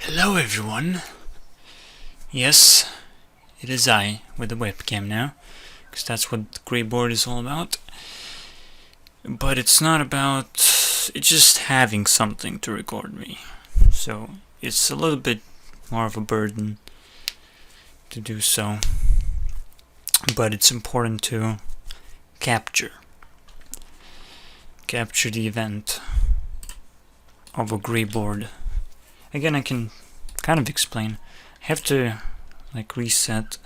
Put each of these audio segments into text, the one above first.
Hello everyone. Yes, it is I with the webcam now, because that's what the grey board is all about. But it's not about, it's just having something to record me. So it's a little bit more of a burden to do so. But it's important to capture the event of a grey board. Again, I can kind of explain. I have to reset.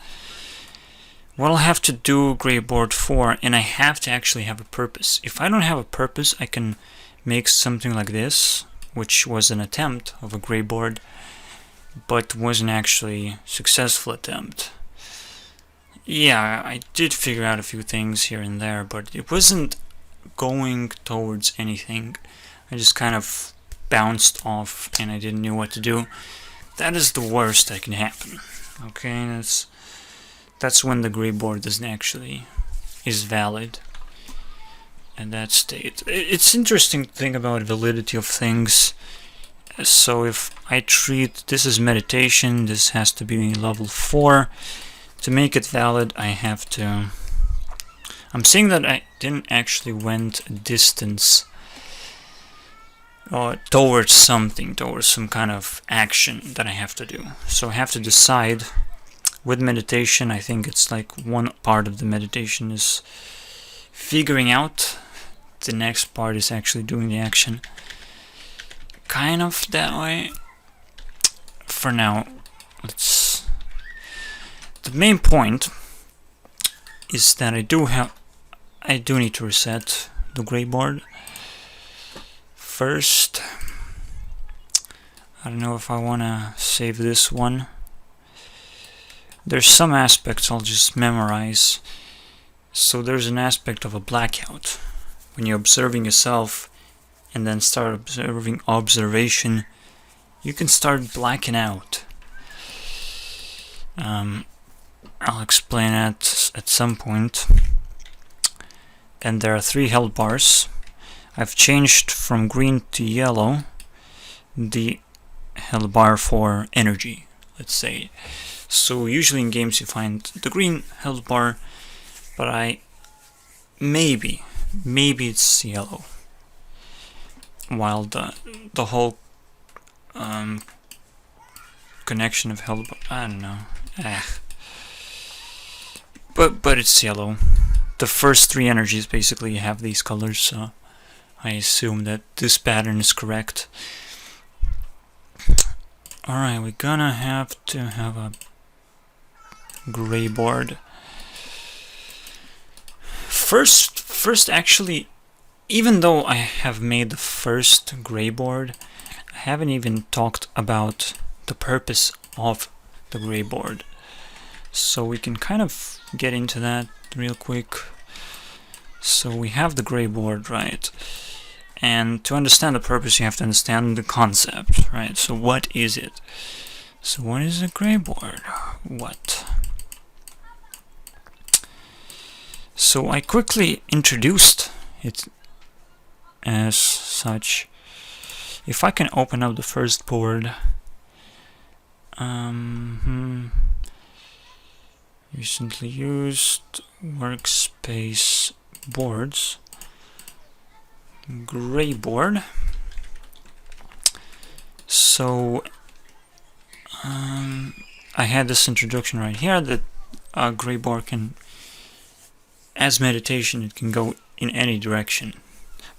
What I'll have to do grey board for, and I have to actually have a purpose. If I don't have a purpose, I can make something like this, which was an attempt of a grey board, but wasn't actually a successful attempt. Yeah, I did figure out a few things here and there, but it wasn't going towards anything. I just kind of bounced off and I didn't know what to do. That is the worst that can happen. Okay, that's when the grey board doesn't actually is valid at that state. It's interesting to think about validity of things. So if I treat this as meditation, this has to be level 4. To make it valid, I have to... I'm saying that I didn't actually went a distance towards something, towards some kind of action that I have to do. So I have to decide. With meditation, I think it's like one part of the meditation is figuring out. The next part is actually doing the action. Kind of that way. For now, let's... The main point is that I do need to reset the grey board. First, I don't know if I want to save this one. There's some aspects I'll just memorize. So there's an aspect of a blackout. When you're observing yourself and then start observing observation, you can start blacking out. I'll explain that at some point. And there are 3 health bars. I've changed from green to yellow the health bar for energy, let's say. So usually in games you find the green health bar, but maybe it's yellow. While the whole connection of health bar, I don't know. But it's yellow. The first 3 energies basically have these colors, so I assume that this pattern is correct. Alright, we're gonna have to have a grey board. First actually, even though I have made the first grey board, I haven't even talked about the purpose of the grey board. So we can kind of get into that real quick. So we have the grey board, right? And to understand the purpose, you have to understand the concept, right? So what is it? So what is a grey board? What? So I quickly introduced it as such. If I can open up the first board, recently used workspace boards, grey board. So I had this introduction right here that a grey board can, as meditation, it can go in any direction.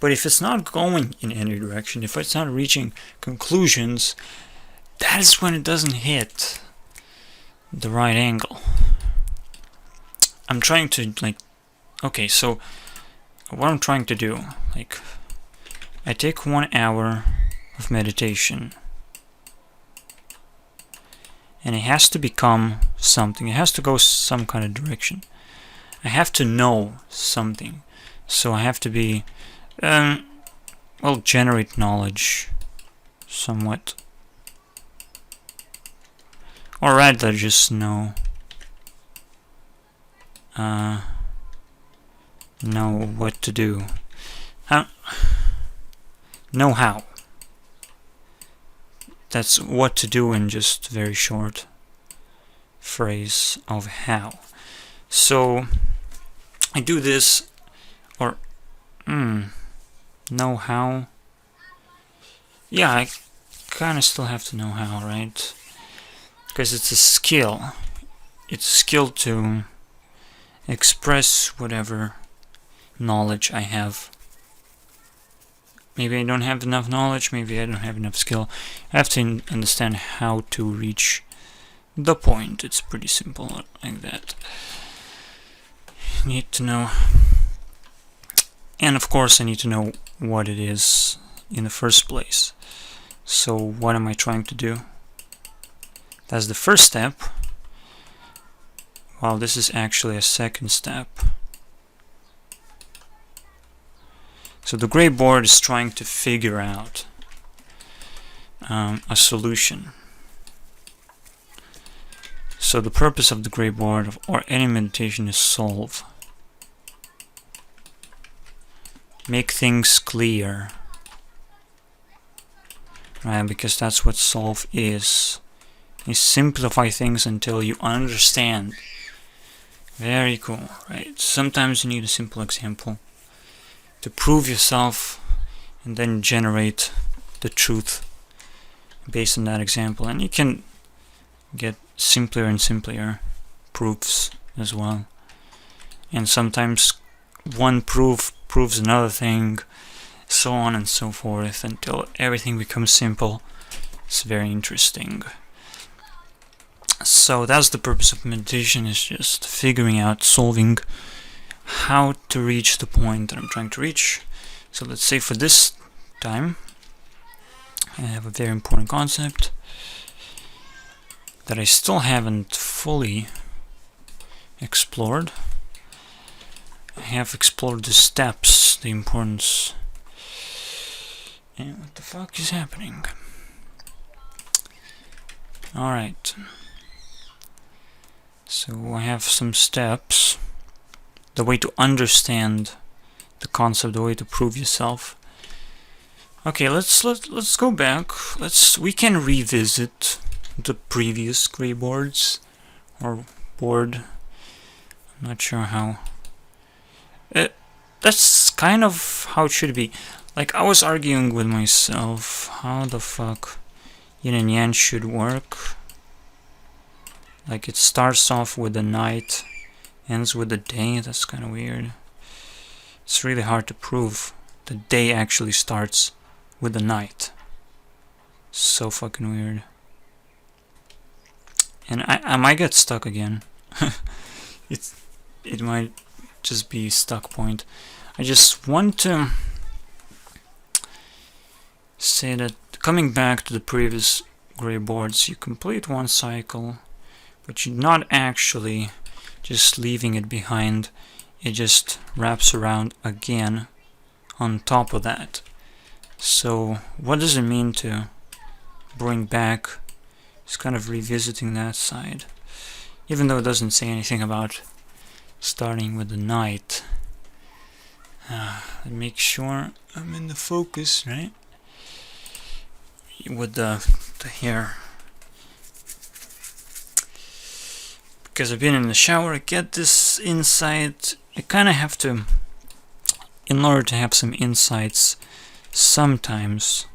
But if it's not going in any direction, if it's not reaching conclusions, that is when it doesn't hit the right angle. I'm trying to okay, so what I'm trying to do, I take 1 hour of meditation, and it has to become something. It has to go some kind of direction. I have to know something, so I have to be, generate knowledge somewhat, or rather just know what to do. Know how. that's what to do in just very short phrase of how. So I do this, or know how. Yeah, I kind of still have to know how, right? Because it's a skill. It's a skill to express whatever knowledge I have. Maybe I don't have enough knowledge, maybe I don't have enough skill. I have to understand how to reach the point. It's pretty simple like that. Need to know. And of course I need to know what it is in the first place. So what am I trying to do? That's the first step. Well, this is actually a second step. So the gray board is trying to figure out a solution. So the purpose of the gray board or any meditation is solve. Make things clear. Right, because that's what solve is. You simplify things until you understand. Very cool, right? Sometimes you need a simple example to prove yourself and then generate the truth based on that example. And you can get simpler and simpler proofs as well. And sometimes one proof proves another thing, so on and so forth, until everything becomes simple. It's very interesting. So that's the purpose of meditation, is just figuring out, solving how to reach the point that I'm trying to reach. So let's say for this time I have a very important concept that I still haven't fully explored. I have explored the steps, the importance. And what the fuck is happening? Alright. So I have some steps. The way to understand the concept, the way to prove yourself. Okay, let's go back. We can revisit the previous gray boards or board. I'm not sure how. That's kind of how it should be. Like, I was arguing with myself how the fuck yin and yang should work. Like, it starts off with the night, ends with the day. That's kind of weird. It's really hard to prove. The day actually starts with the night. So fucking weird. And I might get stuck again. It might just be stuck point. I just want to say that coming back to the previous gray boards, you complete one cycle, but you're not actually just leaving it behind. It just wraps around again on top of that. So what does it mean to bring back? It's kind of revisiting that side, even though it doesn't say anything about starting with the night. Make sure I'm in the focus, right? With the hair, because I've been in the shower. I get this insight. I kind of have to, in order to have some insights, sometimes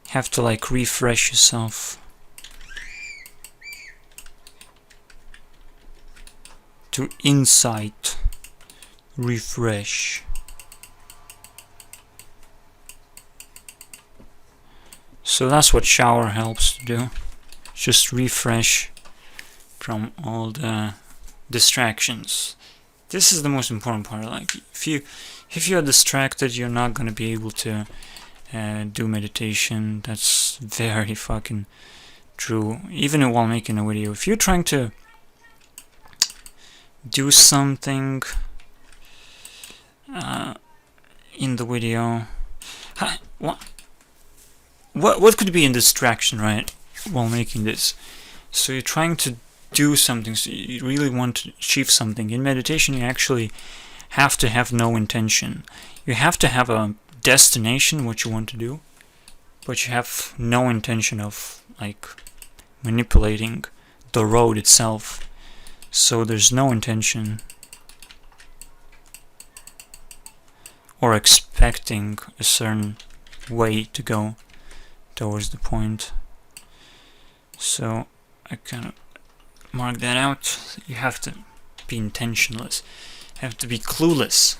have to like refresh yourself. To insight, refresh. So that's what shower helps to do. Just refresh from all the distractions. This is the most important part. Like, if you're distracted, you're not gonna be able to do meditation. That's very fucking true. Even while making a video, if you're trying to do something in the video, what could be a distraction, right, while making this? So you're trying to do something, so you really want to achieve something. In meditation, you actually have to have no intention. You have to have a destination, what you want to do, but you have no intention of like manipulating the road itself. So there's no intention or expecting a certain way to go towards the point. So I kind of mark that out. You have to be intentionless. You have to be clueless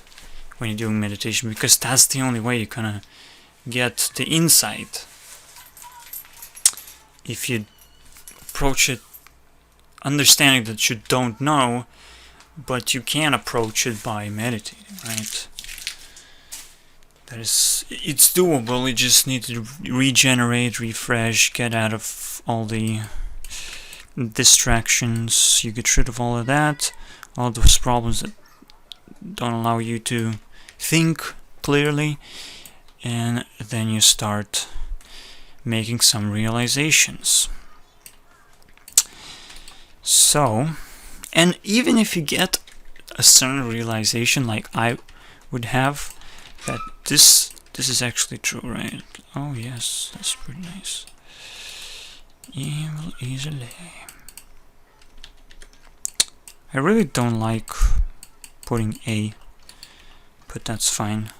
when you're doing meditation, because that's the only way you kind of get the insight. If you approach it understanding that you don't know, but you can approach it by meditating, right? It's doable. You just need to regenerate, refresh, get out of all the distractions. You get rid of all of that, all those problems that don't allow you to think clearly, and then you start making some realizations. So, and even if you get a certain realization like I would have, that this is actually true, right? Oh yes, that's pretty nice. Evil easily. I really don't like putting A, but that's fine.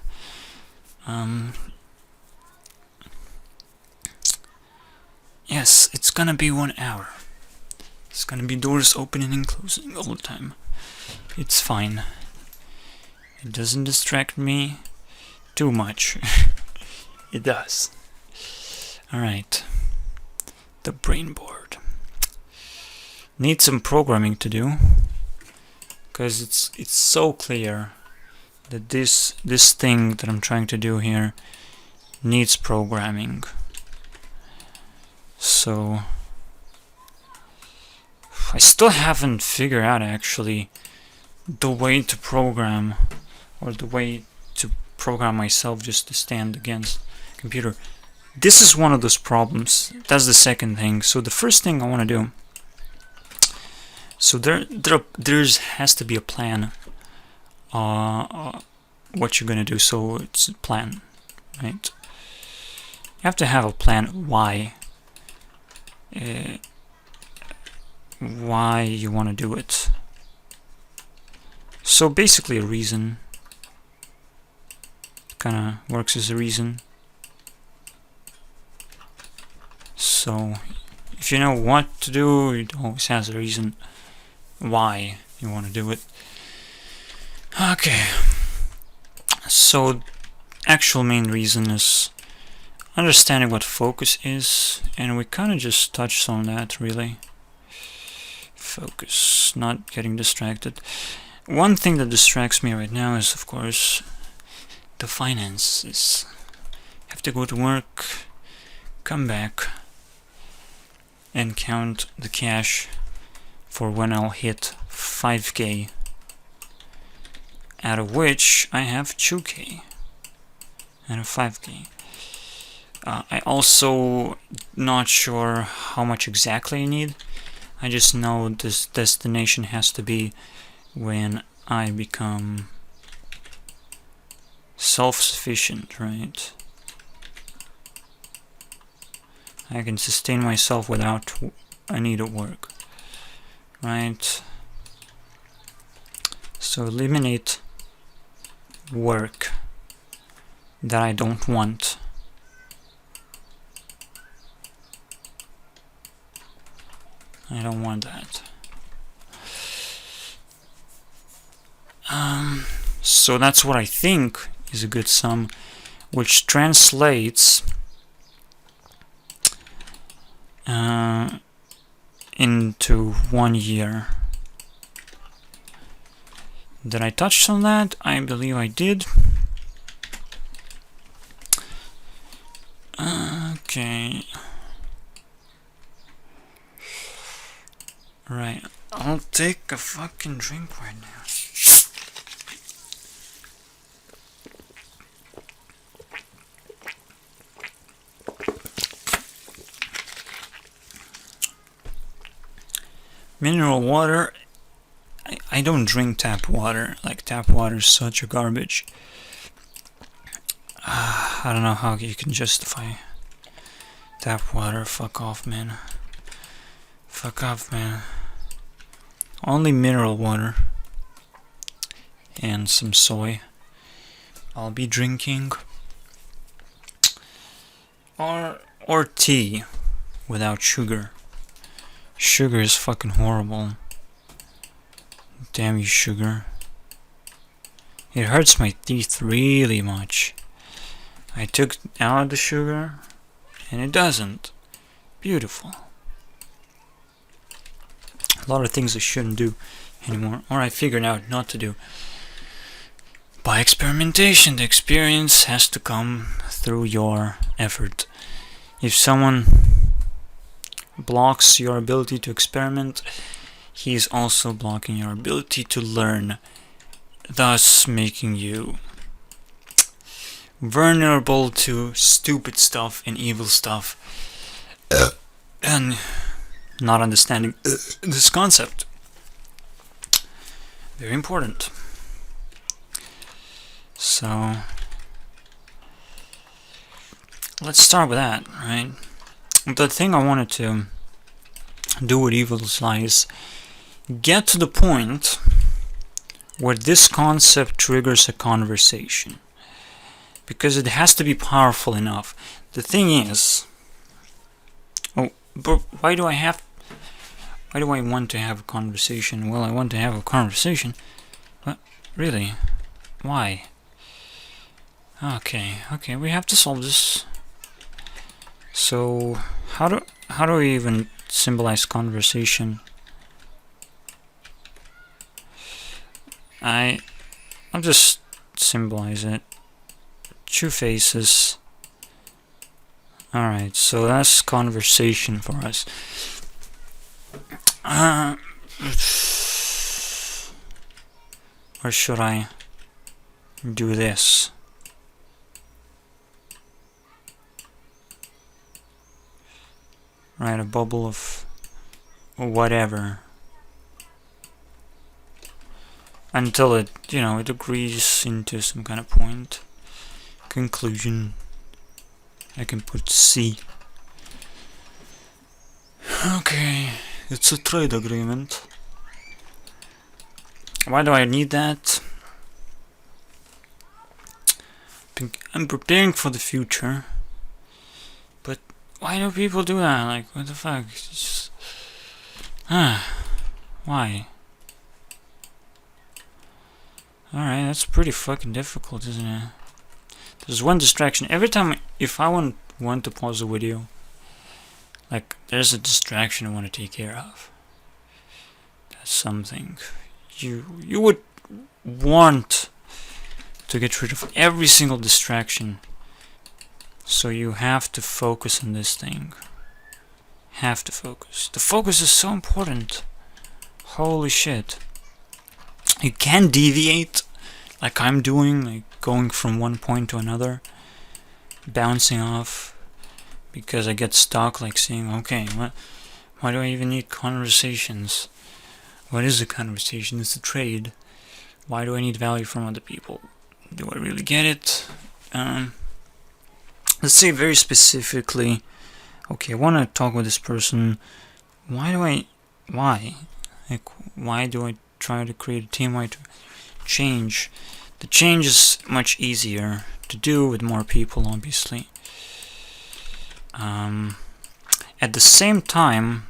Yes, it's gonna be 1 hour. It's gonna be doors opening and closing all the time. It's fine. It doesn't distract me too much. It does. Alright. The brain board. Need some programming to do, because it's so clear that this thing that I'm trying to do here needs programming. So I still haven't figured out actually the way to program, or the way to program myself just to stand against computer. This is one of those problems. That's the second thing. So the first thing I want to do, so there's has to be a plan what you're gonna do. So it's a plan, right? You have to have a plan why you want to do it. So basically a reason. Kind of works as a reason. So if you know what to do, it always has a reason why you want to do it. Okay, so actual main reason is understanding what focus is, and we kind of just touched on that really. Focus, not getting distracted. One thing that distracts me right now is, of course, the finances. Have to go to work, come back, and count the cash for when I'll hit 5k, out of which I have 2k out of 5k. I also not sure how much exactly I need. I just know this destination has to be when I become self-sufficient, right? I can sustain myself without a need of work, right? So eliminate work that I don't want. I don't want that. So that's what I think is a good sum, which translates into 1 year. Did I touch on that? I believe I did. Okay. Right. I'll take a fucking drink right now. Mineral water. I don't drink tap water. Like, tap water is such a garbage. I don't know how you can justify tap water. Fuck off, man. Fuck off, man. Only mineral water and some soy I'll be drinking, or tea without sugar. Sugar is fucking horrible. Damn you, sugar. It hurts my teeth really much. I took out the sugar and it doesn't. Beautiful. A lot of things I shouldn't do anymore, or I figured out not to do. By experimentation, the experience has to come through your effort. If someone blocks your ability to experiment, he is also blocking your ability to learn, thus making you vulnerable to stupid stuff and evil stuff, and not understanding this concept. Very important. So let's start with that, right? The thing I wanted to do with Evil's Lie is get to the point where this concept triggers a conversation, because it has to be powerful enough. The thing is, but why do I want to have a conversation? Well, I want to have a conversation. What? Really? Why? Okay, we have to solve this. So, how do we even symbolize conversation? I'll just symbolize it. Two faces. Alright, so that's conversation for us. Or should I do this? Right, a bubble of whatever. Until it, it agrees into some kind of point. Conclusion. I can put C. Okay, it's a trade agreement. Why do I need that? I'm preparing for the future. But why do people do that? Like, what the fuck? It's just, why? Alright, that's pretty fucking difficult, isn't it? There's one distraction. Every time, if I want to pause a video, like, there's a distraction I want to take care of. That's something. You would want to get rid of every single distraction. So you have to focus on this thing. Have to focus. The focus is so important. Holy shit. You can deviate, like I'm doing, like going from one point to another, bouncing off, because I get stuck, like saying, okay, why do I even need conversations? What is a conversation? It's a trade. Why do I need value from other people? Do I really get it? Let's say very specifically, okay, I want to talk with this person. Why? Like, why do I try to create a team-wide change? The change is much easier to do with more people, obviously. At the same time,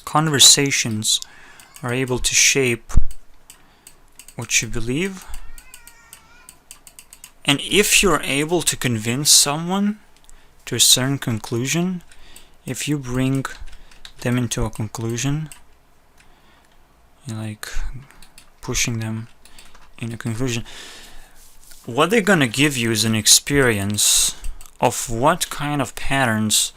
conversations are able to shape what you believe. And if you're able to convince someone to a certain conclusion, if you bring them into a conclusion, you're like pushing them in a conclusion, what they're gonna give you is an experience of what kind of patterns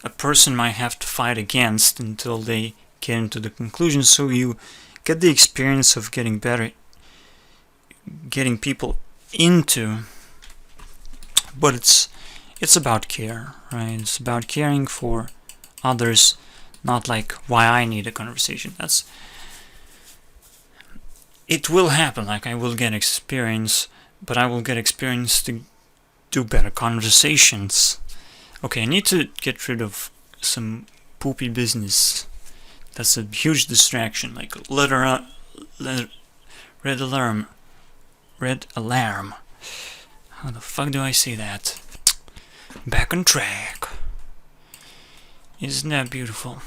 a person might have to fight against until they get into the conclusion. So you get the experience of getting better, getting people into, but it's about care, right? It's about caring for others, not like why I need a conversation. It will happen, like I will get experience, but I will get experience to do better conversations. Okay, I need to get rid of some poopy business. That's a huge distraction, like red alarm. Red alarm. How the fuck do I say that? Back on track. Isn't that beautiful?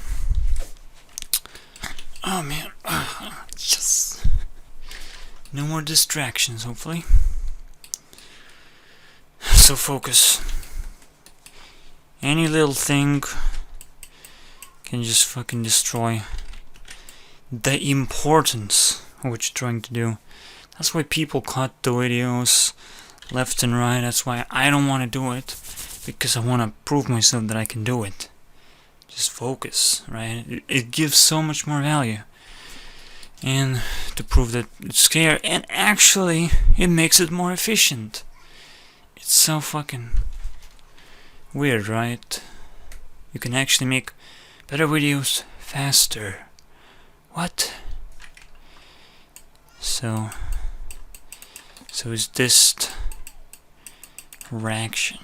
Oh man. Yes. No more distractions, hopefully. So focus. Any little thing can just fucking destroy the importance of what you're trying to do. That's why people cut the videos left and right. That's why I don't want to do it, because I want to prove myself that I can do it. Just focus, right? It gives so much more value. And to prove that it's scared, and actually it makes it more efficient. It's so fucking weird, right? You can actually make better videos faster. What? So is this reaction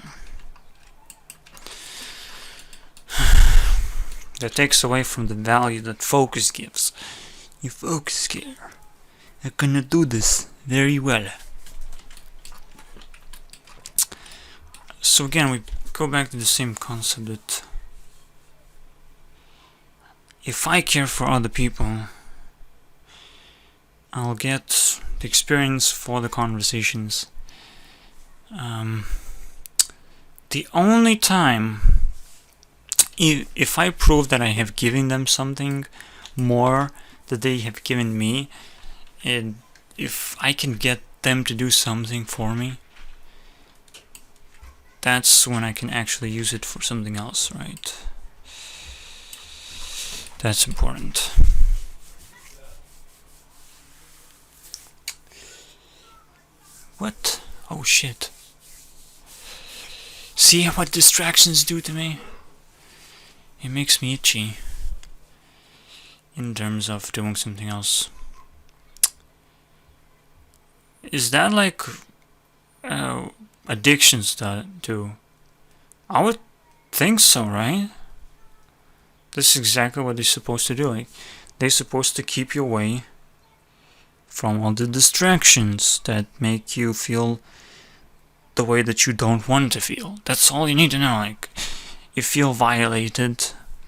that takes away from the value that focus gives. You focus here. I cannot do this very well. So again, we go back to the same concept that if I care for other people, I'll get the experience for the conversations. The only time, if I prove that I have given them something more that they have given me, and if I can get them to do something for me, that's when I can actually use it for something else, right? That's important. What? Oh shit. See what distractions do to me? It makes me itchy in terms of doing something else. Is that like addictions do? I would think so, right? This is exactly what they're supposed to do. Like, they're supposed to keep you away from all the distractions that make you feel the way that you don't want to feel. That's all you need to know. Like, you feel violated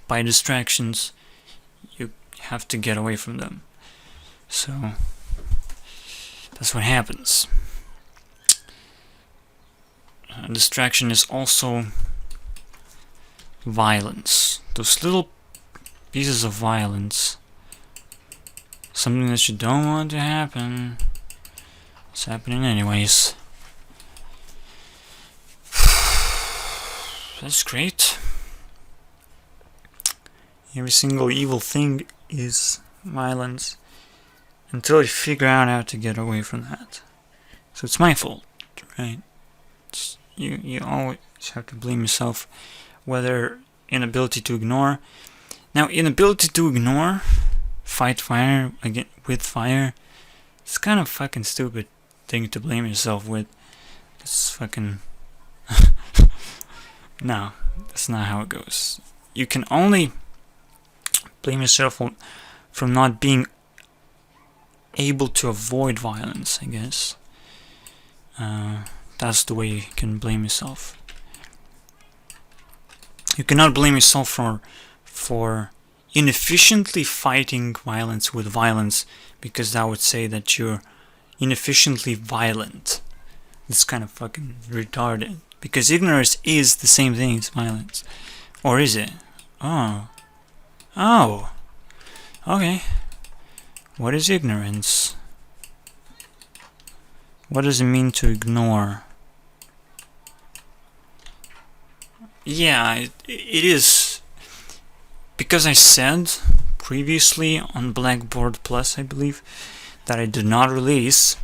by distractions, you have to get away from them. So that's what happens. Distraction is also violence. Those little pieces of violence, something that you don't want to happen, it's happening anyways. That's great. Every single evil thing is violence until you figure out how to get away from that. So it's my fault, right? You always have to blame yourself, whether inability to ignore. Now, inability to ignore, fight fire again with fire, it's kind of fucking stupid thing to blame yourself with. It's fucking no, that's not how it goes. You can only blame yourself from not being able to avoid violence, I guess. That's the way you can blame yourself. You cannot blame yourself for inefficiently fighting violence with violence, because that would say that you're inefficiently violent. It's kind of fucking retarded. Because ignorance is the same thing as violence. Or is it? Oh. Okay. What is ignorance? What does it mean to ignore? Yeah, it is. Because I said previously on Blackboard Plus, I believe, that I did not release.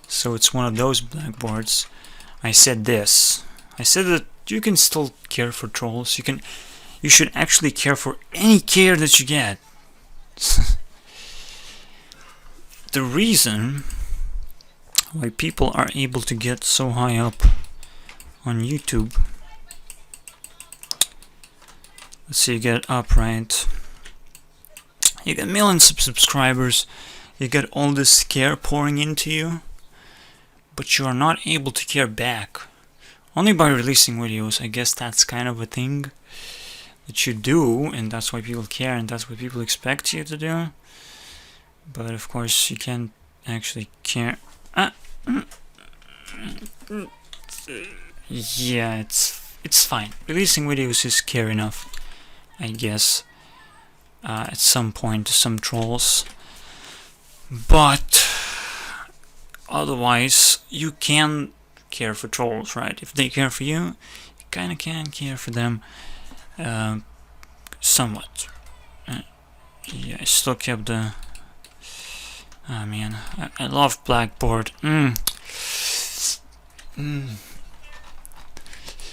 So it's one of those blackboards. I said this. I said that you can still care for trolls. You should actually care for any care that you get. The reason why people are able to get so high up on YouTube. Let's see, you get Upright. You get millions of subscribers. You get all this care pouring into you, but you are not able to care back. Only by releasing videos. I guess that's kind of a thing that you do, and that's why people care, and that's what people expect you to do. But of course, you can't actually care. Yeah, it's fine. Releasing videos is care enough, I guess. At some point to some trolls, but otherwise you can care for trolls, right? If they care for you, you kinda can care for them somewhat. Yeah, I still kept the... Oh man, I love Blackboard.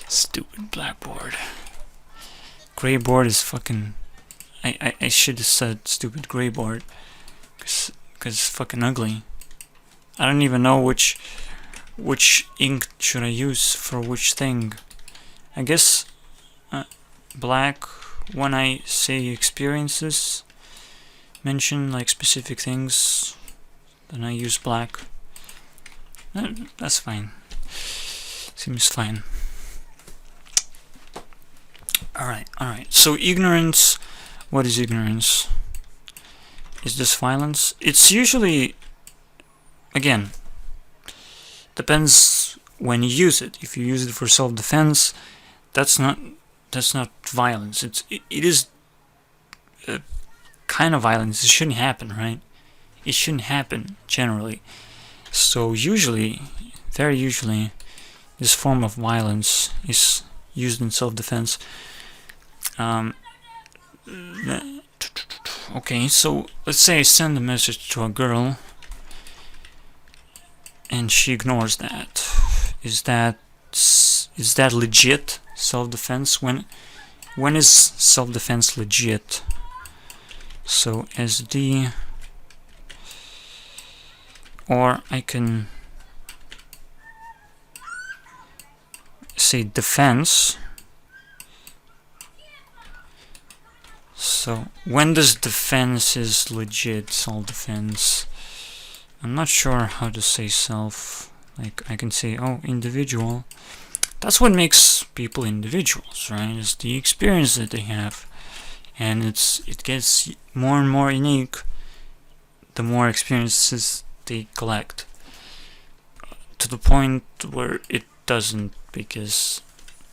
Stupid Blackboard. Gray board is fucking... I should have said stupid gray board, cause it's fucking ugly. I don't even know which ink should I use for which thing. I guess black when I say experiences, mention like specific things, then I use black. That's fine. Seems fine. Alright. So ignorance. What is ignorance? Is this violence? It's usually, again, depends when you use it. If you use it for self-defense, that's not violence. It is kind of violence. It shouldn't happen, right? It shouldn't happen generally. So usually, very usually, this form of violence is used in self-defense. Okay, so let's say I send a message to a girl and she ignores that. Is that legit self-defense? When is self-defense legit? So SD, or I can say defense. So when does defense is legit self-defense? I'm not sure how to say self. Like I can say, oh, individual. That's what makes people individuals, right? It's the experience that they have, and it gets more and more unique the more experiences they collect, to the point where it doesn't, because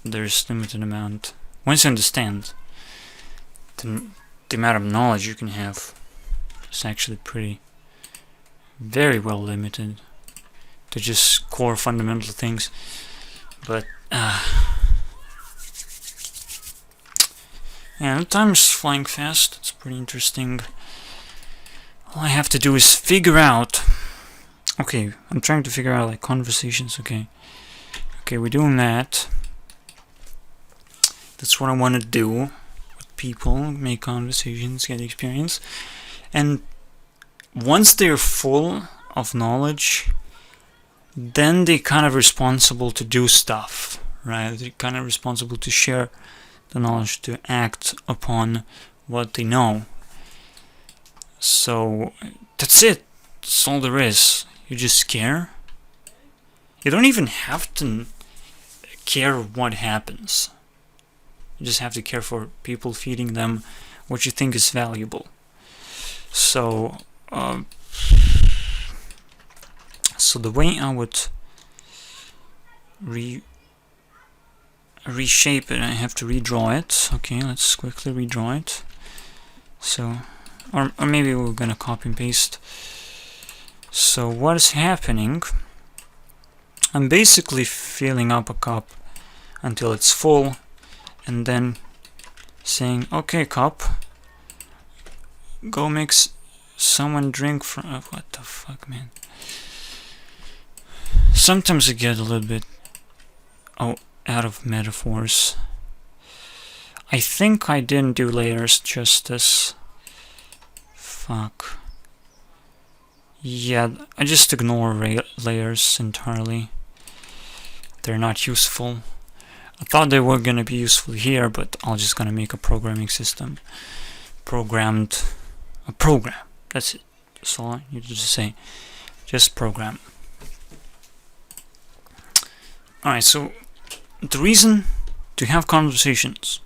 there's limited amount. Once you understand the amount of knowledge you can have, is actually very well limited to just core fundamental things. But yeah, the time's flying fast. It's pretty interesting. All I have to do is figure out. Okay, I'm trying to figure out like conversations. Okay, we're doing that. That's what I want to do. People make conversations, get experience, and once they're full of knowledge, then they're kind of responsible to do stuff, right? They're kind of responsible to share the knowledge, to act upon what they know. So that's it. That's all there is. You just care. You don't even have to care what happens. You just have to care for people, feeding them what you think is valuable. So, so the way I would reshape it, I have to redraw it. Okay, let's quickly redraw it. So, or maybe we're gonna copy and paste. So what is happening? I'm basically filling up a cup until it's full, and then saying, okay, cup, go make someone drink from... what the fuck, man? Sometimes I get a little bit out of metaphors. I think I didn't do layers justice. Fuck. Yeah, I just ignore layers entirely. They're not useful. I thought they were gonna be useful here, but I'm just gonna make a programming system. A program. That's it. That's all I need to say. Just program. Alright, so the reason to have conversations.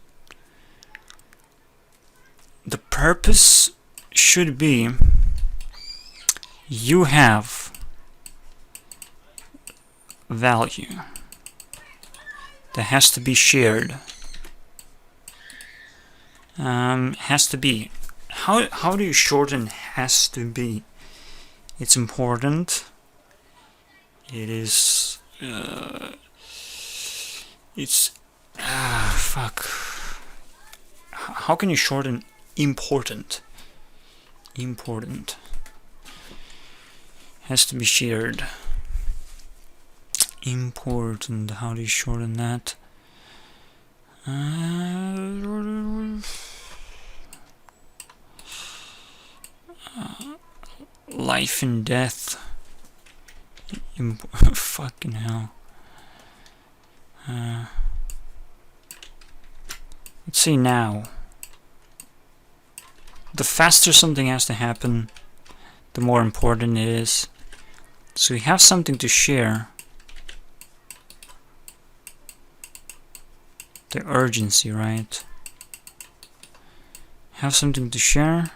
The purpose should be you have value that has to be shared. Has to be. How do you shorten has to be? It's important. It is. It's. Fuck. How can you shorten important? Important. Has to be shared. Important. How do you shorten that? Life and death. Fucking hell. Let's see now. The faster something has to happen, the more important it is. So we have something to share. The urgency, right? Have something to share,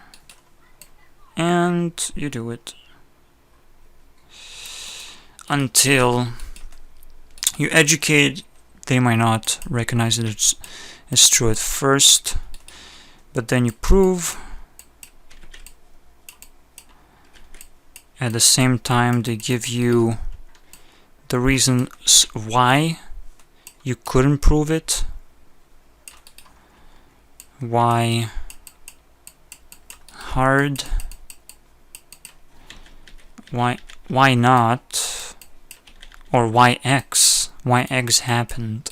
and you do it. Until you educate, they might not recognize it as true at first, but then you prove. At the same time, they give you the reasons why you couldn't prove it. Why hard? Why not? Or why X? Why X happened?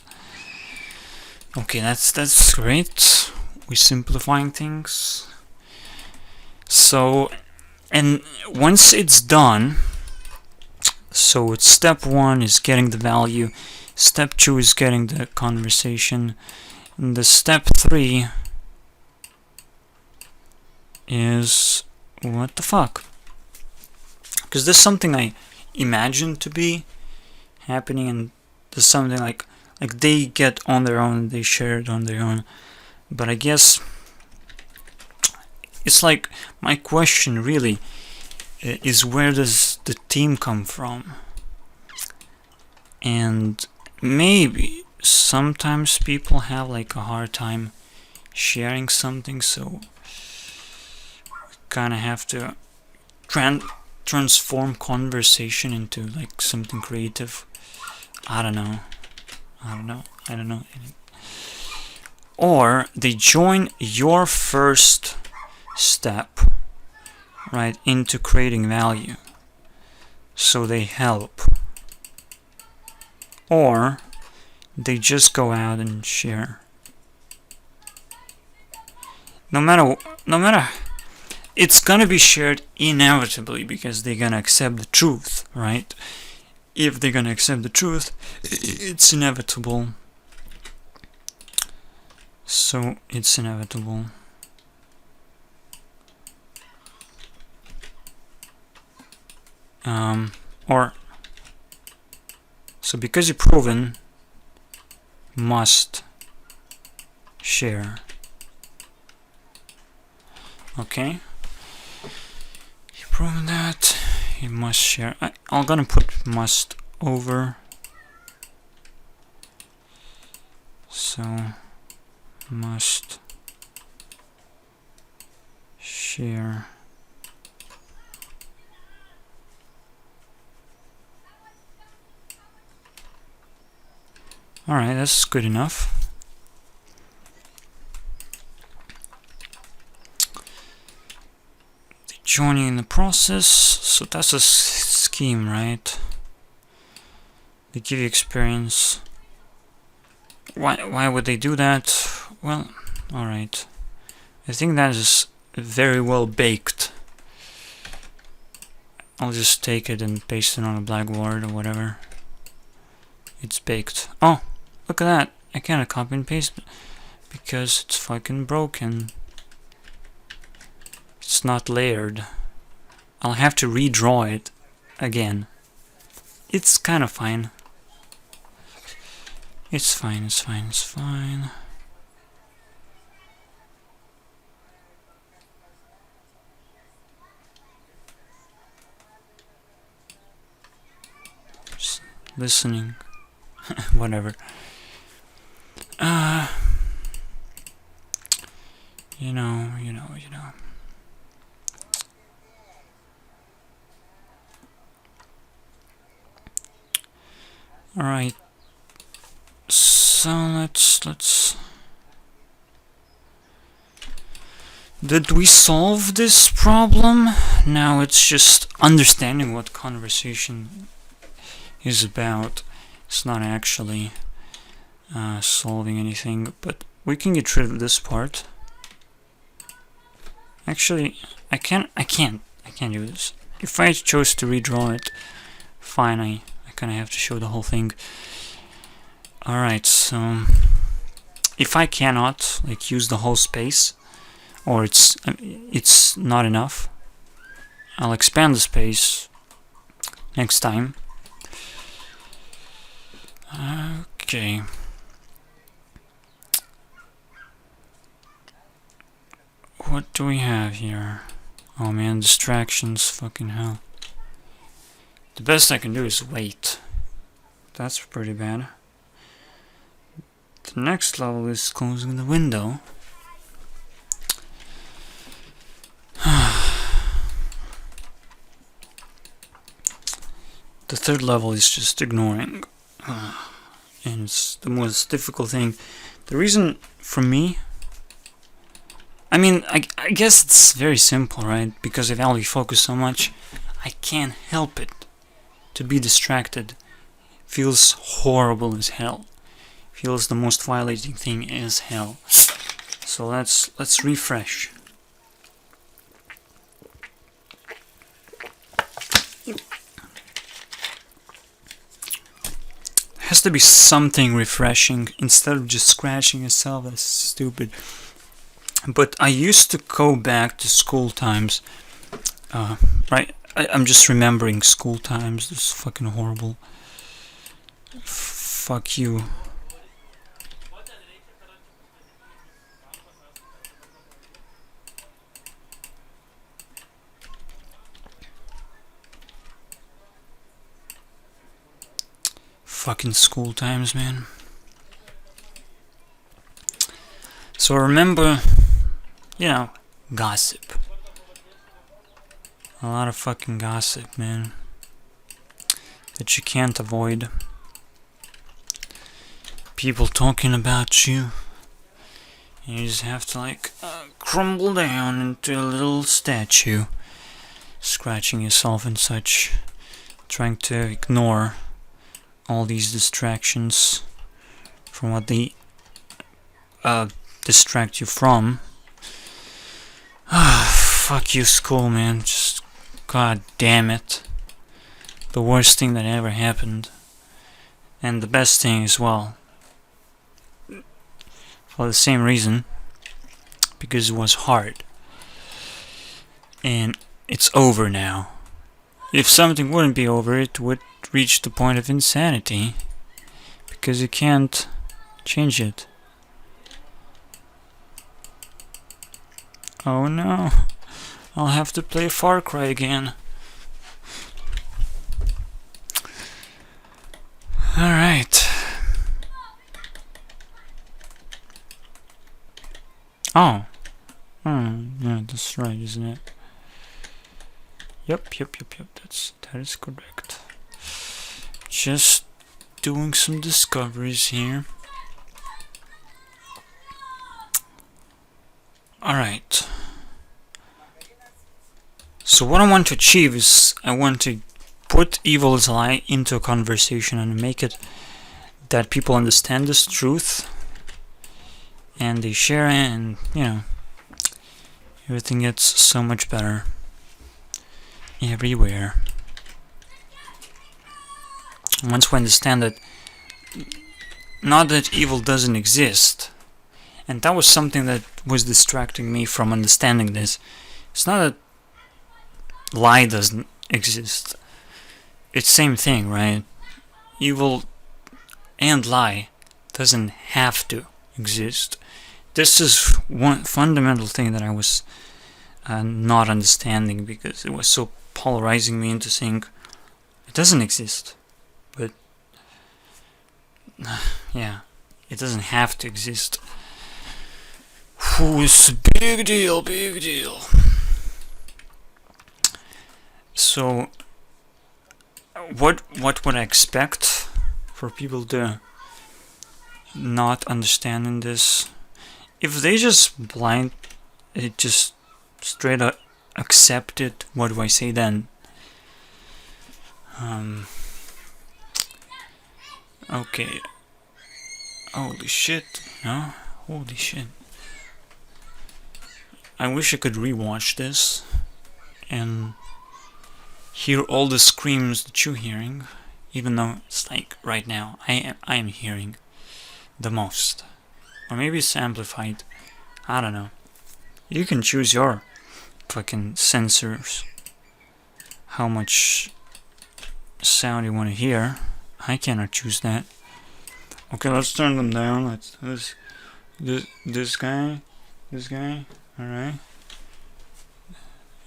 Okay, that's great. We're simplifying things. So, and once it's done, so it's step 1 is getting the value, step 2 is getting the conversation, and the step 3 is what the fuck? Because there's something I imagine to be happening, and there's something like they get on their own, they share it on their own. But I guess it's like my question really is, where does the team come from? And maybe sometimes people have like a hard time sharing something, so kind of have to transform conversation into like something creative. I don't know. Or they join your first step, right, into creating value, so they help. Or they just go out and share. No matter, it's gonna be shared inevitably, because they're gonna accept the truth, right? If they're gonna accept the truth, it's inevitable. So it's inevitable. So because you've proven, must share. Okay. You've proven that, you must share. I'm gonna put must over. So must share. Alright, that's good enough. Joining in the process, so that's a scheme, right? They give you experience. Why would they do that? Well, alright. I think that is very well baked. I'll just take it and paste it on a blackboard or whatever. It's baked. Oh, look at that. I can't copy and paste it because it's fucking broken. It's not layered. I'll have to redraw it again. It's kind of fine. It's fine, it's fine, it's fine. Just listening. Whatever. You know. Alright. So let's did we solve this problem? Now it's just understanding what conversation is about. It's not actually solving anything, but we can get rid of this part. Actually, I can't do this. If I chose to redraw it, fine, I kinda have to show the whole thing. Alright, so if I cannot like use the whole space, or it's not enough, I'll expand the space next time. Okay. What do we have here? Oh man, distractions, fucking hell. The best I can do is wait. That's pretty bad. The next level is closing the window. The third level is just ignoring. And it's the most difficult thing. The reason for me, I mean, I guess it's very simple, right? Because if I focus so much, I can't help it to be distracted. Feels horrible as hell. Feels the most violating thing as hell. So let's refresh. Has to be something refreshing instead of just scratching yourself. That's stupid. But I used to go back to school times. Right, I'm just remembering school times. This is fucking horrible. Fuck you. Fucking school times, man. So remember, gossip. A lot of fucking gossip, man. That you can't avoid. People talking about you. And you just have to crumble down into a little statue. Scratching yourself and such. Trying to ignore all these distractions from what they distract you from. Fuck you, school, man. Just god damn it. The worst thing that ever happened. And the best thing as well. For the same reason. Because it was hard. And it's over now. If something wouldn't be over, it would reach the point of insanity. Because you can't change it. Oh no. I'll have to play Far Cry again. Alright. Oh. Yeah, that's right, isn't it? Yep. That is correct. Just doing some discoveries here. Alright. So what I want to achieve is I want to put Evil is a Lie into a conversation and make it that people understand this truth and they share it, and everything gets so much better everywhere. once we understand that, not that evil doesn't exist, and that was something that was distracting me from understanding this. It's not that lie doesn't exist. It's same thing, right? Evil and lie doesn't have to exist. This is one fundamental thing that I was not understanding, because it was so polarizing me into saying it doesn't exist. But yeah, it doesn't have to exist. It's a big deal, big deal. So what would I expect for people to not understanding this? If they just just straight up accept it, what do I say then? Okay. Holy shit. No? Holy shit. I wish I could rewatch this and hear all the screams that you're hearing, even though it's like right now I am hearing the most. Or maybe it's amplified. I don't know. You can choose your fucking sensors, how much sound you want to hear. I cannot choose that. Okay, let's turn them down. Let's this guy.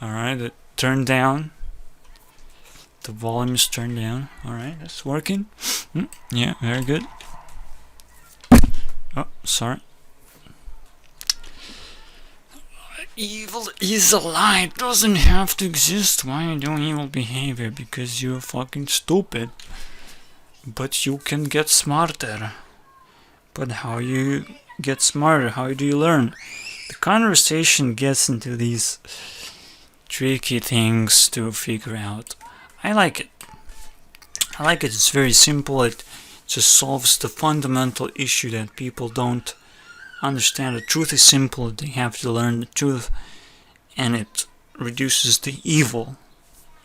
Alright, turn down. The volume is turned down. Alright, that's working. Yeah, very good. Oh, sorry. Evil is a lie. It doesn't have to exist. Why are you doing evil behavior? Because you're fucking stupid. But you can get smarter. But how you get smarter? How do you learn? The conversation gets into these tricky things to figure out. I like it. It's very simple. It just solves the fundamental issue that people don't understand. The truth is simple. They have to learn the truth, and it reduces the evil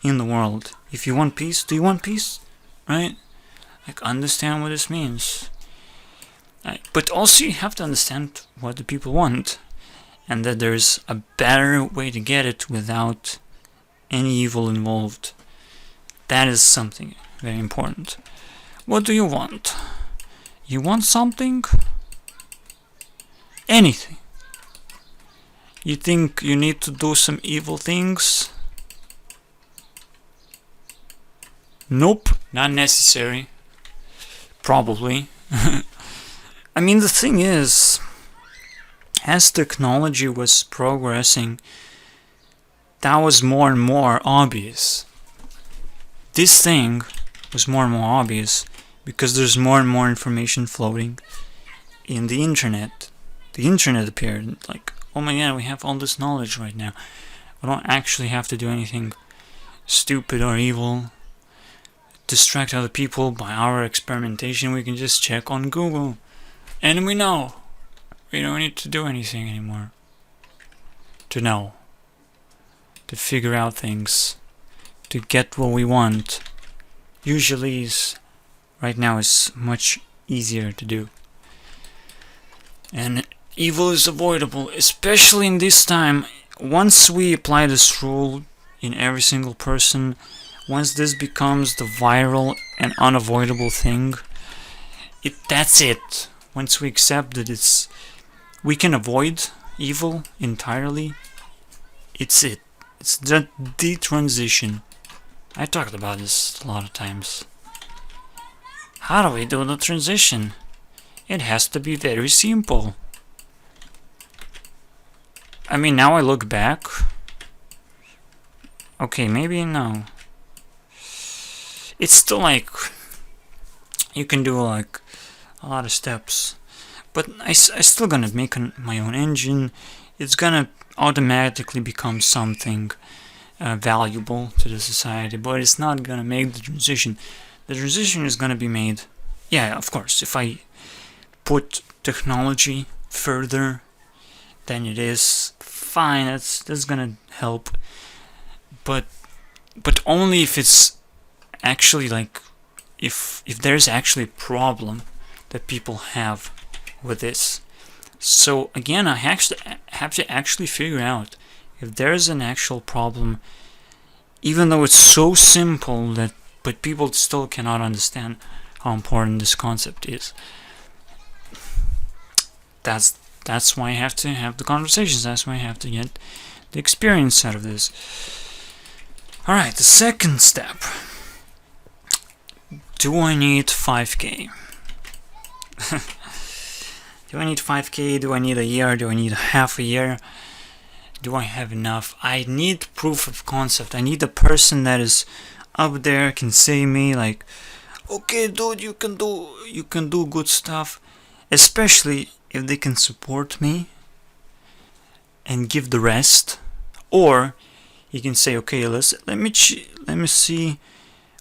in the world. If you want peace, do you want peace? Right? Like, understand what this means. But also you have to understand what the people want, and that there's a better way to get it without any evil involved. That is something very important. What do you want? You want something? Anything. You think you need to do some evil things? Nope, not necessary. Probably. I mean, the thing is, as technology was progressing, that was more and more obvious. This thing was more and more obvious because there's more and more information floating in the internet. The internet appeared like, oh my god, we have all this knowledge right now. We don't actually have to do anything stupid or evil, distract other people by our experimentation. We can just check on Google, and we know. We don't need to do anything anymore to know, to figure out things, to get what we want. Usually right now is much easier to do. And evil is avoidable, especially in this time. Once we apply this rule in every single person, once this becomes the viral and unavoidable thing, that's it. Once we accept that we can avoid evil entirely, it's it. It's the transition. I talked about this a lot of times. How do we do the transition? It has to be very simple. I mean, now I look back. Okay, maybe no. It's still like, you can do like a lot of steps. But I still gonna make my own engine. It's gonna automatically become something valuable to the society, but it's not gonna make the transition. The transition is gonna be made, yeah, of course, if I put technology further than it is, fine, that's gonna help, but only if it's actually like if there's actually a problem that people have with this. So again, I have to actually figure out if there's an actual problem, even though it's so simple that but people still cannot understand how important this concept is. That's why I have to have the conversations. That's why I have to get the experience out of this. Alright, the second step. Do I need 5k? Do I need 5k? Do I need a year? Do I need half a year? Do I have enough? I need proof of concept. I need a person that is up there can say me like, okay dude, you can do good stuff, especially if they can support me and give the rest. Or you can say, okay, let me see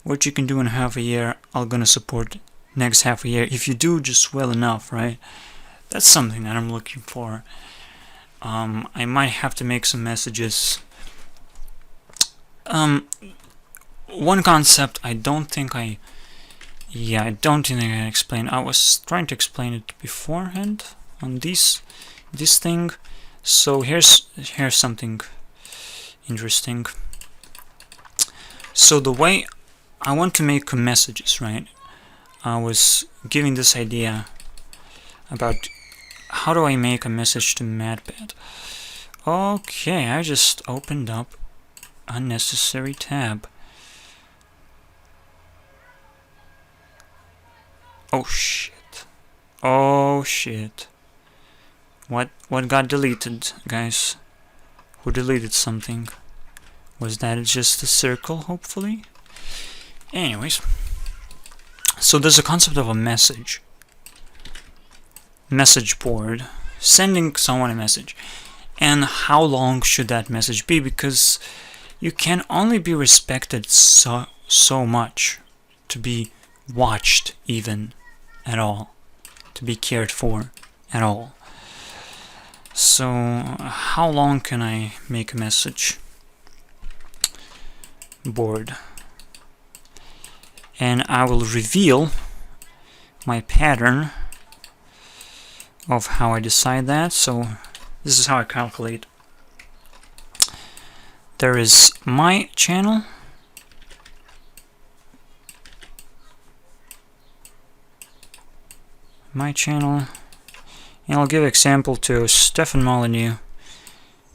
what you can do in half a year. I'm gonna support next half a year if you do just well enough, right? That's something that I'm looking for. I might have to make some messages. One concept I don't think I explained. I was trying to explain it beforehand on this thing. So here's something interesting. So the way I want to make messages, right? I was giving this idea about how do I make a message to MatPat. Okay, I just opened up unnecessary tab. Oh shit. Oh shit. What got deleted, guys? Who deleted something? Was that just a circle, hopefully? Anyways. So there's a concept of a message board, sending someone a message. And how long should that message be? Because you can only be respected so much to be watched even at all, to be cared for at all. So how long can I make a message board? And I will reveal my pattern of how I decide that. So this is how I calculate. There is my channel, and I'll give an example to Stefan Molyneux,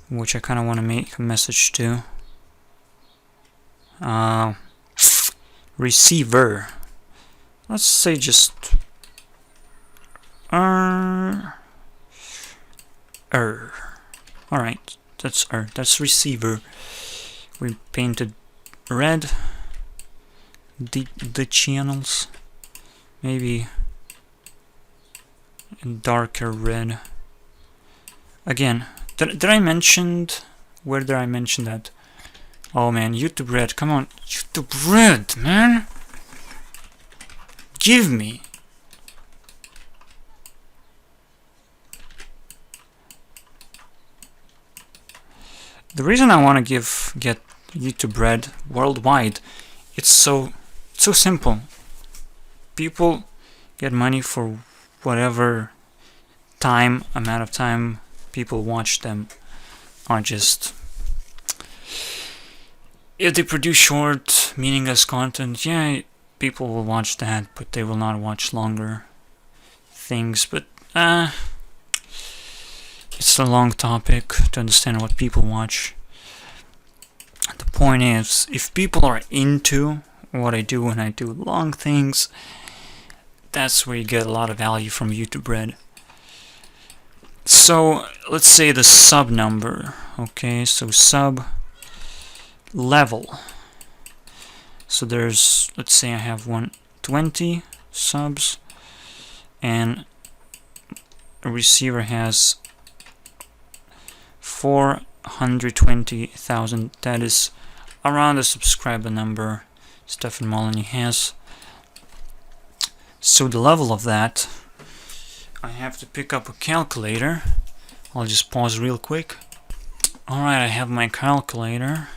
which I kind of want to make a message to. Receiver. Let's say just Alright, that's receiver. We painted red the channels, maybe darker red. Again, did I mention, where did I mention that? Oh man, YouTube Red, come on, YouTube Red, man! Give me! The reason I want to get YouTube Red worldwide, it's so simple. People get money for whatever amount of time people watch them. Or just, if they produce short, meaningless content, yeah, people will watch that, but they will not watch longer things. But it's a long topic to understand what people watch. The point is, if people are into what I do when I do long things, that's where you get a lot of value from YouTube Red. So let's say the sub number. Okay, so sub level. So there's, let's say I have 120 subs, and a receiver has 420,000. That is around the subscriber number Stefan Molyneux has. So the level of that, I have to pick up a calculator. I'll just pause real quick. Alright, I have my calculator.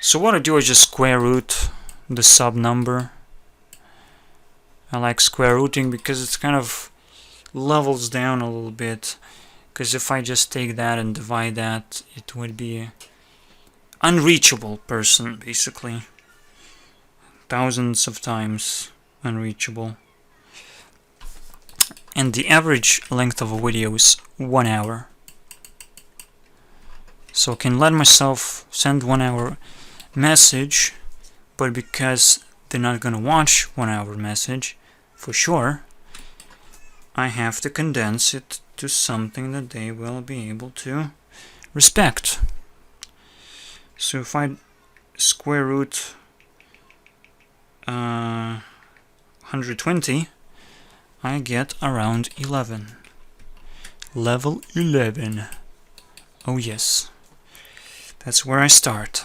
So what I do is just square root the sub number. I like square rooting because it's kind of levels down a little bit. Because if I just take that and divide that, it would be unreachable person, basically. Thousands of times unreachable. And the average length of a video is 1 hour. So I can let myself send 1 hour message, but because they're not gonna watch 1 hour message, for sure, I have to condense it to something that they will be able to respect. So if I square root 120, I get around 11. Level 11. Oh yes. That's where I start.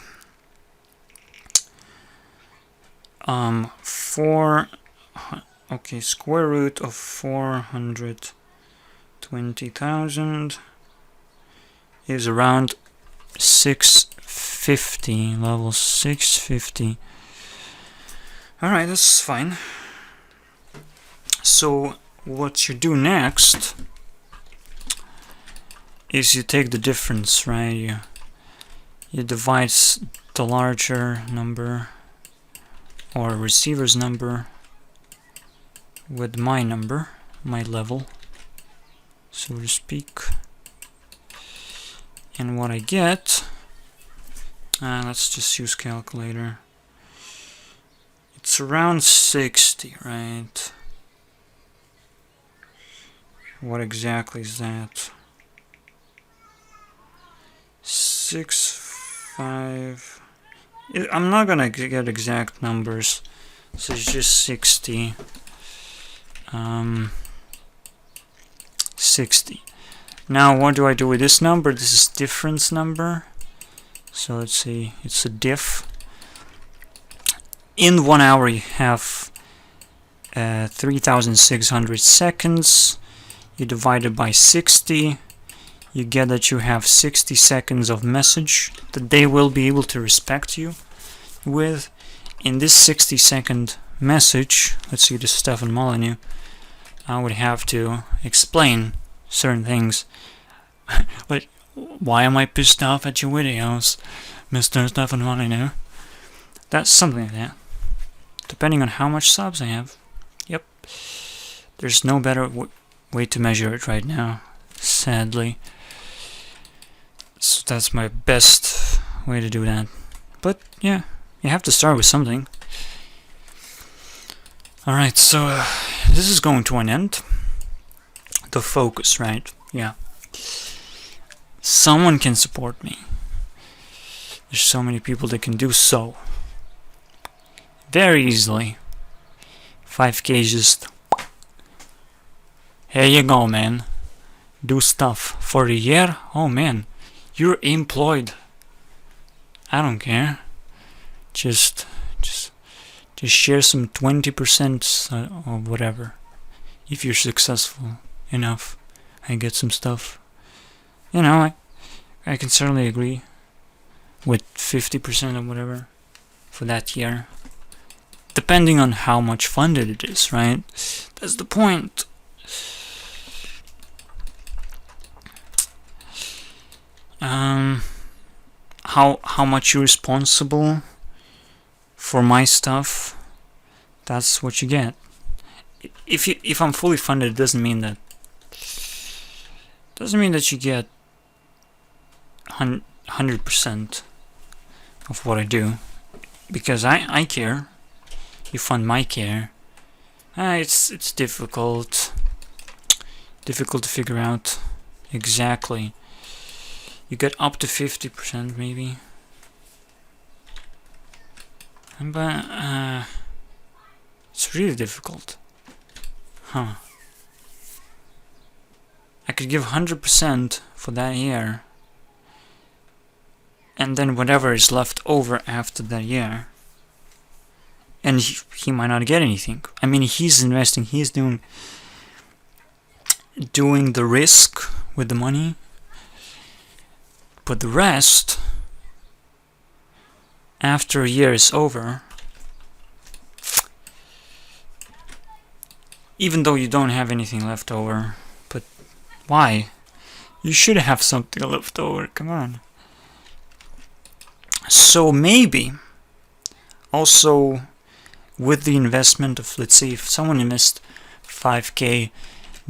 Square root of 420,000 is around 650, level 650. Alright, that's fine. So what you do next is you take the difference, right? You divide the larger number or receiver's number with my number, my level, so to speak. And what I get, let's just use calculator. It's around 60, right? What exactly is that? 6.5. I'm not gonna get exact numbers, so it's just 60. 60. Now what do I do with this number? This is difference number. So let's see, it's a diff. In 1 hour you have 3,600 seconds. You divide it by 60. You get that you have 60 seconds of message that they will be able to respect you with. In this 60-second message, let's see, this is Stefan Molyneux, I would have to explain certain things. Like, why am I pissed off at your videos, Mr. Stefan Molyneux? That's something like that. Depending on how much subs I have. Yep. There's no better way to measure it right now, sadly. So that's my best way to do that. But yeah, you have to start with something. Alright, so this is going to an end. The focus, right? Yeah. Someone can support me. There's so many people that can do so. Very easily. 5K just... Here you go, man. Do stuff. For a year? Oh man. You're employed. I don't care. Just share some 20% or whatever. If you're successful enough, I get some stuff. You know, I can certainly agree with 50% or whatever for that year. Depending on how much funded it is, right? That's the point. How much you're responsible for my stuff, that's what you get. If I'm fully funded, it doesn't mean that you get 100% of what I do, because I care. You fund my care. It's difficult to figure out exactly. You get up to 50% maybe. But it's really difficult. Huh. I could give 100% for that year, and then whatever is left over after that year, and he might not get anything. I mean, he's investing, he's doing the risk with the money, But the rest, after a year is over, even though you don't have anything left over, but why? You should have something left over, come on. So maybe, also with the investment of, let's say, if someone invests 5k,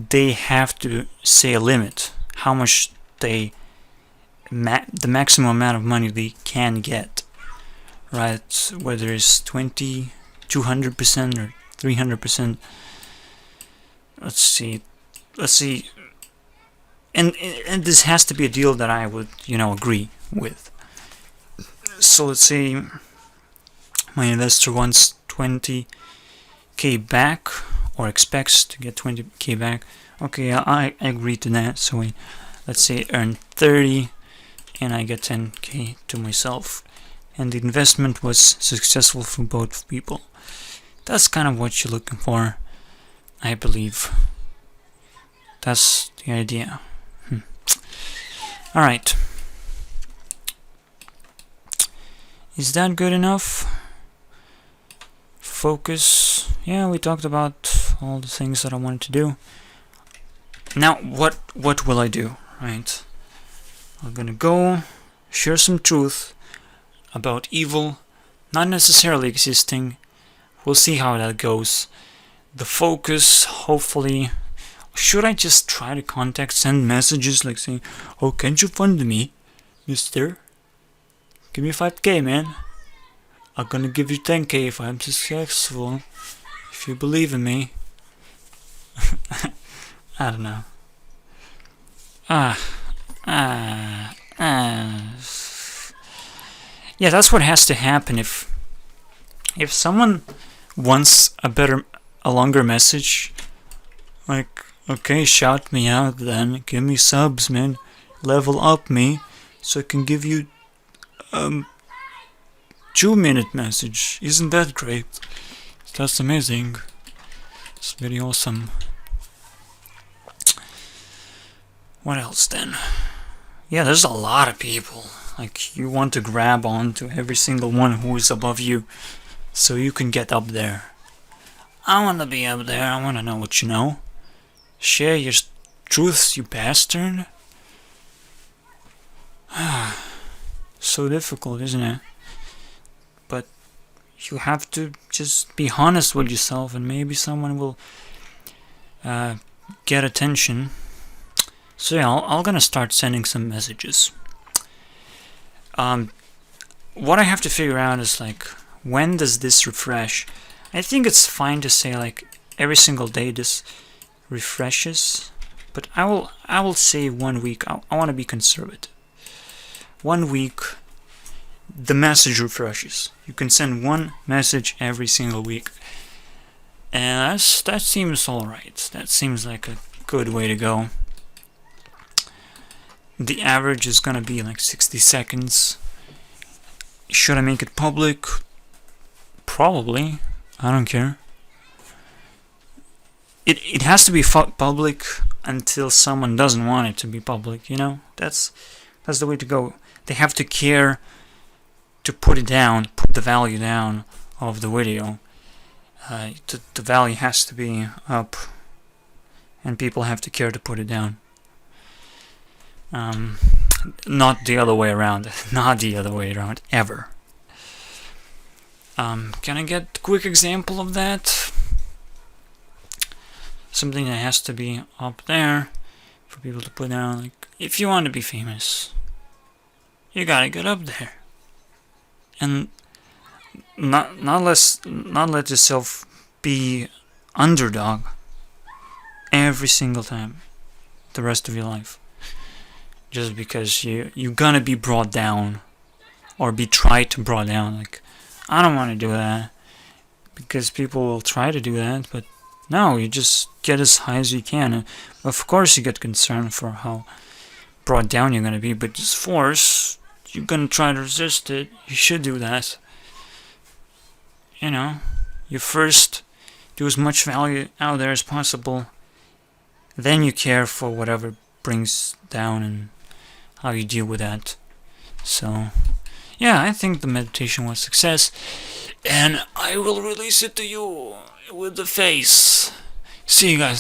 they have to say a limit, how much the maximum amount of money they can get, right? Whether it's 200% or 300%. Let's see, and this has to be a deal that I would, agree with. So let's say my investor wants 20k back, or expects to get 20k back. Okay, I agree to that. So let's say earn 30 and I get 10k to myself, and the investment was successful for both people. That's kind of what you're looking for, I believe. That's the idea. Alright. Is that good enough? Focus. Yeah, we talked about all the things that I wanted to do. Now, what will I do, right? I'm gonna go share some truth about evil not necessarily existing. We'll see how that goes. The focus, hopefully. Should I just try to send messages like saying, oh, can't you fund me, mister? Give me 5k, man. I'm gonna give you 10k if I'm successful. If you believe in me. I don't know. Yeah, that's what has to happen if someone wants a longer message, like, okay, shout me out then, give me subs, man, level up me, so I can give you 2-minute message. Isn't that great? That's amazing. It's very awesome. What else then? Yeah, there's a lot of people. Like, you want to grab onto every single one who is above you, so you can get up there. I want to be up there. I want to know what you know. Share your truths, you bastard. So difficult, isn't it? But you have to just be honest with yourself, and maybe someone will get attention. So yeah, I'm gonna start sending some messages. What I have to figure out is, like, when does this refresh? I think it's fine to say, like, every single day this refreshes, but I will say 1 week. I want to be conservative. 1 week, the message refreshes. You can send one message every single week, and that seems alright. That seems like a good way to go. The average is gonna be like 60 seconds. Should I make it public? Probably. I don't care. It has to be public until someone doesn't want it to be public, That's the way to go. They have to care to put the value down of the video. The value has to be up, and people have to care to put it down. Not the other way around. Not the other way around, ever. Can I get a quick example of that? Something that has to be up there for people to put down. Like, if you want to be famous, you gotta get up there, and not let yourself be underdog every single time the rest of your life, just because you're gonna be brought down or be tried to brought down. Like, I don't want to do that, because people will try to do that, but no, you just get as high as you can. Of course you get concerned for how brought down you're gonna be, but just force, you're gonna try to resist it. You should do that. You first do as much value out there as possible, then you care for whatever brings down and how you deal with that. So yeah, I think the meditation was a success, and I will release it to you with the face. See you guys.